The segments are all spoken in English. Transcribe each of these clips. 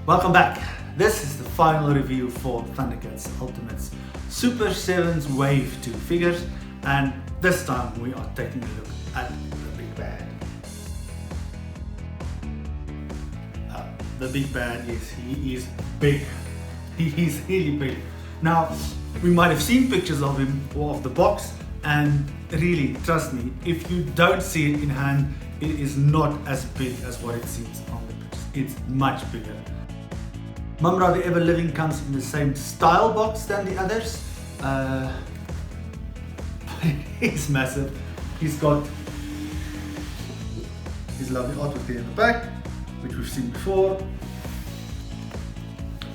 Welcome back. This is the final review for ThunderCats Ultimates Super 7's Wave 2 figures, and this time we are taking a look at the big bad. The big bad he is big. He is really big. Now, we might have seen pictures of him or of the box, and really, trust me, if you don't see it in hand, it is not as big as what it seems on the pictures. It's much bigger. Mumm-Ra The Ever-Living comes in the same style box than the others. He's massive. He's got his lovely artwork there in the back, which we've seen before,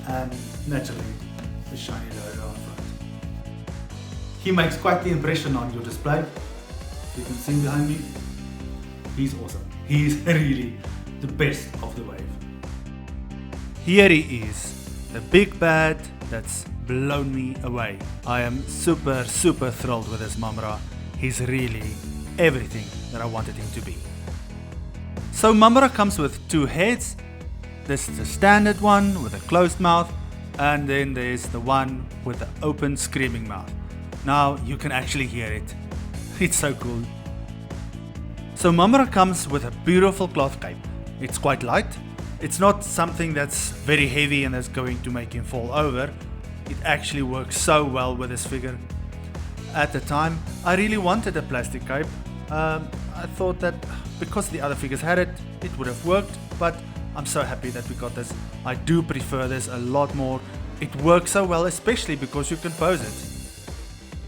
and naturally the shiny logo on front. He makes quite the impression on your display. You can see him behind me. He's awesome. He's really the best of the wave. Here he is, the big bad that's blown me away. I am super thrilled with this Mumm-Ra. He's really everything that I wanted him to be. So Mumm-Ra comes with two heads. This is the standard one with a closed mouth, and then there's the one with the open screaming mouth. Now you can actually hear it. It's so cool. So Mumm-Ra comes with a beautiful cloth cape. It's quite light. It's not something that's very heavy and that's going to make him fall over. It actually works so well with this figure. At the time, I really wanted a plastic cape. I thought that because the other figures had it, it would have worked, but I'm so happy that we got this. I do prefer this a lot more. It works so well, especially because you can pose it.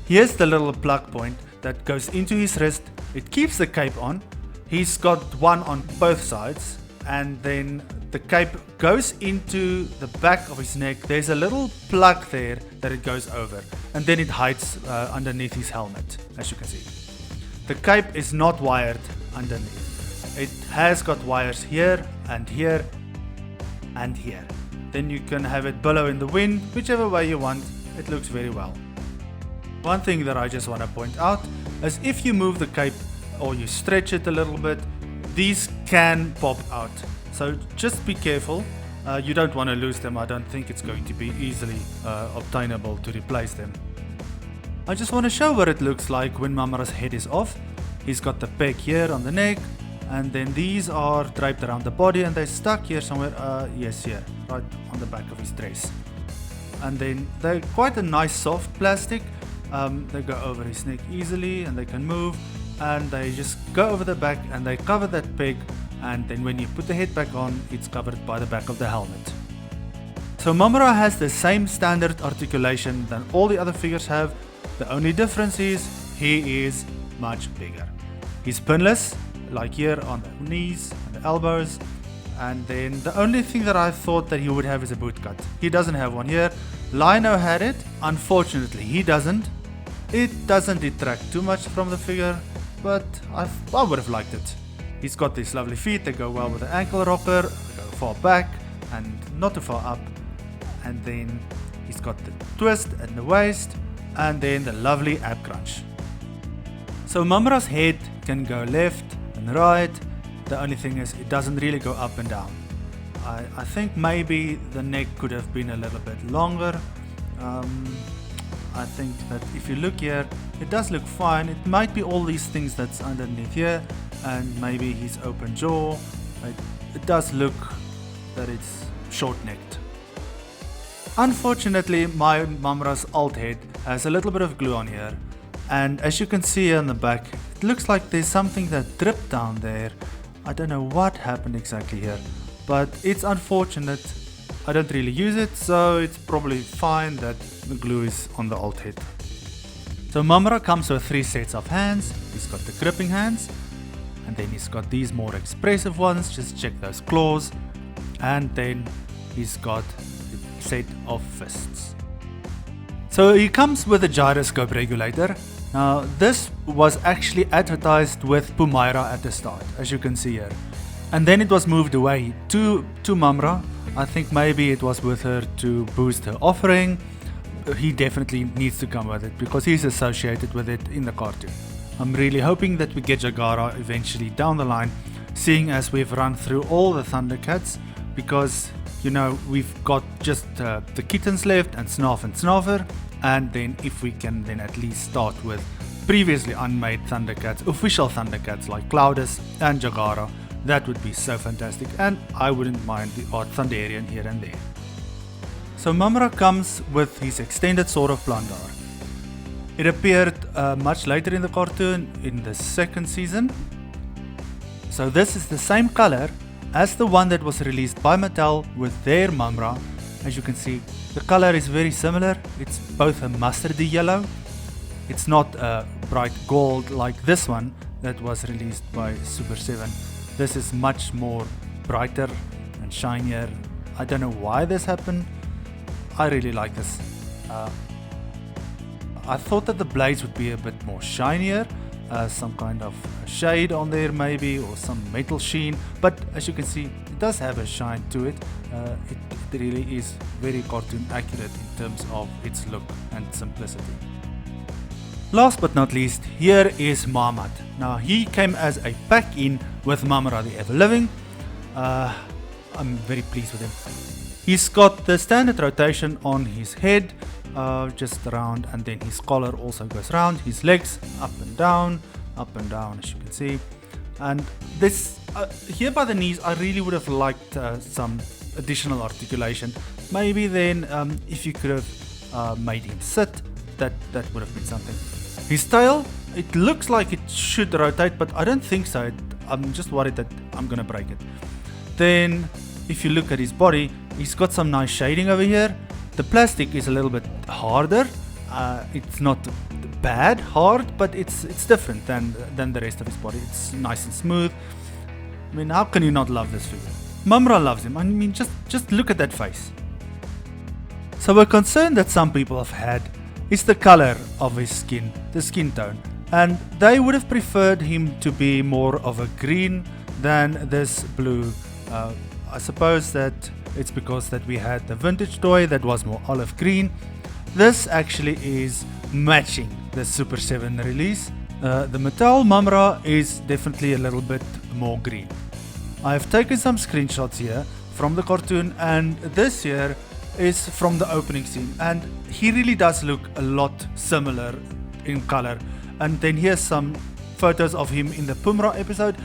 Here's the little plug point that goes into his wrist. It keeps the cape on. He's got one on both sides, and then the cape goes into the back of his neck. There's a little plug there that it goes over, and then it hides underneath his helmet, as you can see. The cape is not wired underneath. It has got wires here and here and here. Then you can have it billow in the wind, whichever way you want. It looks very well. One thing that I just want to point out is if you move the cape or you stretch it a little bit, these can pop out. So just be careful. You don't want to lose them. I don't think it's going to be easily obtainable to replace them. I just want to show what it looks like when Mumm-Ra's head is off. He's got the peg here on the neck, and then these are draped around the body, and they're stuck here somewhere. Yes, here, right on the back of his dress. And then they're quite a nice soft plastic. They go over his neck easily, and they can move, and they just go over the back and they cover that peg, and then when you put the head back on, it's covered by the back of the helmet. So Mumm-Ra has the same standard articulation than all the other figures have. The only difference is he is much bigger. He's pinless, like here on the knees and the elbows, and then the only thing that I thought that he would have is a boot cut. He doesn't have one here. Lino had it. Unfortunately, he doesn't. It doesn't detract too much from the figure, but I would have liked it. He's got these lovely feet. They go well with the ankle rocker. They go far back and not too far up. And then he's got the twist in the waist, and then the lovely ab crunch. So Mumm-Ra's head can go left and right. The only thing is it doesn't really go up and down. I think maybe the neck could have been a little bit longer. I think that if you look here, it does look fine. It might be all these things that's underneath here, and maybe his open jaw. It does look that it's short-necked. Unfortunately, my Mumm-Ra's alt head has a little bit of glue on here, and as you can see here on the back, it looks like there's something that dripped down there. I don't know what happened exactly here, but it's unfortunate. I don't really use it, so it's probably fine that the glue is on the alt head. So Mumm-Ra comes with 3 sets of hands. He's got the gripping hands, and then he's got these more expressive ones. Just check those claws, and then he's got a set of fists. So he comes with a gyroscope regulator. Now this was actually advertised with Mumm-Ra at the start, as you can see here, and then it was moved away to Mumm-Ra. I think maybe it was with her to boost her offering. He definitely needs to come with it because he's associated with it in the cartoon. I'm really hoping that we get Jagara eventually down the line, seeing as we've run through all the ThunderCats, because you know we've got just the kittens left and Snarf and Snarfer, and then if we can then at least start with previously unmade ThunderCats, official ThunderCats like Cloudus and Jagara, that would be so fantastic, and I wouldn't mind the odd Thunderian here and there. So Mumm-Ra comes with his extended Sword of Plundar. It appeared much later in the cartoon, in the second season. So this is the same color as the one that was released by Mattel with their Mumm-Ra. As you can see, the color is very similar. It's both a mustardy yellow. It's not a bright gold like this one that was released by Super7. This is much more brighter and shinier. I don't know why this happened. I really like this. I thought that the blades would be a bit more shinier, some kind of shade on there maybe, or some metal sheen, but as you can see, it does have a shine to it. It really is very cartoon accurate in terms of its look and simplicity. Last but not least, here is Ma-Mutt. Now he came as a pack-in with Mumm-Ra The Ever-Living. I'm very pleased with him. He's got the standard rotation on his head, just around, and then his collar also goes round, his legs up and down as you can see. And this here by the knees, I really would have liked some additional articulation. Maybe then if you could have made him sit, that would have been something. His tail, it looks like it should rotate, but I don't think so. I'm just worried that I'm gonna break it. Then if you look at his body, he's got some nice shading over here. The plastic is a little bit harder. It's not bad hard, but it's different than the rest of his body. It's nice and smooth. I mean, how can you not love this figure? Mumm-Ra loves him. I mean, just look at that face. So a concern that some people have had is the color of his skin, the skin tone, and they would have preferred him to be more of a green than this blue. I suppose that it's because that we had the vintage toy that was more olive green. This actually is matching the Super7 release. The Mattel Mumm-Ra is definitely a little bit more green. I have taken some screenshots here from the cartoon, and this here is from the opening scene, and he really does look a lot similar in color. And then here's some photos of him in the Mumm-Ra episode.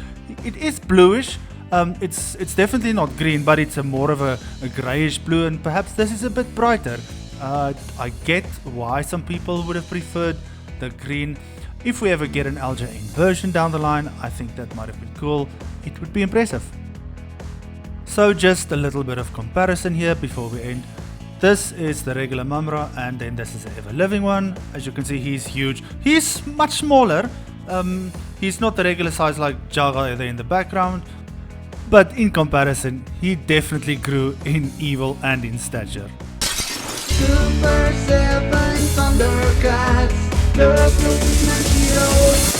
It is bluish. It's definitely not green, but it's a more of a grayish blue, and perhaps this is a bit brighter. I get why some people would have preferred the green. If we ever get an LJN version down the line, I think that might have been cool. It would be impressive. So just a little bit of comparison here before we end. This is the regular Mumm-Ra, and then this is the Ever-Living one. As you can see, he's huge. He's much smaller. He's not the regular size like Jaga there in the background, but in comparison, he definitely grew in evil and in stature. Super 7 ThunderCats, the ultimate heroes.